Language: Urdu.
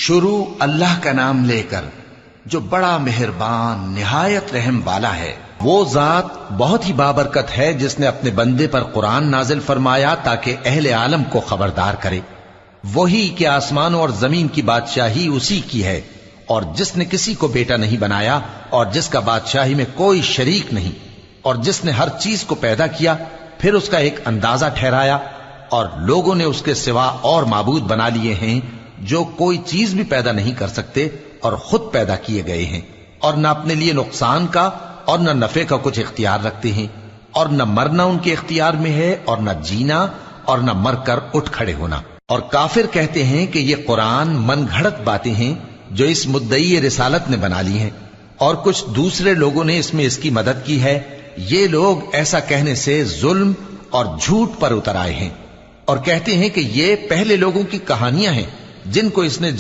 شروع اللہ کا نام لے کر جو بڑا مہربان نہایت رحم والا ہے۔ وہ ذات بہت ہی بابرکت ہے جس نے اپنے بندے پر قرآن نازل فرمایا تاکہ اہل عالم کو خبردار کرے۔ وہی کہ آسمانوں اور زمین کی بادشاہی اسی کی ہے، اور جس نے کسی کو بیٹا نہیں بنایا اور جس کا بادشاہی میں کوئی شریک نہیں، اور جس نے ہر چیز کو پیدا کیا پھر اس کا ایک اندازہ ٹھہرایا، اور لوگوں نے اس کے سوا اور معبود بنا لیے ہیں جو کوئی چیز بھی پیدا نہیں کر سکتے اور خود پیدا کیے گئے ہیں، اور نہ اپنے لیے نقصان کا اور نہ نفع کا کچھ اختیار رکھتے ہیں، اور نہ مرنا ان کے اختیار میں ہے اور نہ جینا اور نہ مر کر اٹھ کھڑے ہونا۔ اور کافر کہتے ہیں کہ یہ قرآن من گھڑت باتیں ہیں جو اس مدعی رسالت نے بنا لی ہیں، اور کچھ دوسرے لوگوں نے اس میں اس کی مدد کی ہے۔ یہ لوگ ایسا کہنے سے ظلم اور جھوٹ پر اتر آئے ہیں، اور کہتے ہیں کہ یہ پہلے لوگوں کی کہانیاں ہیں جن کو اس نے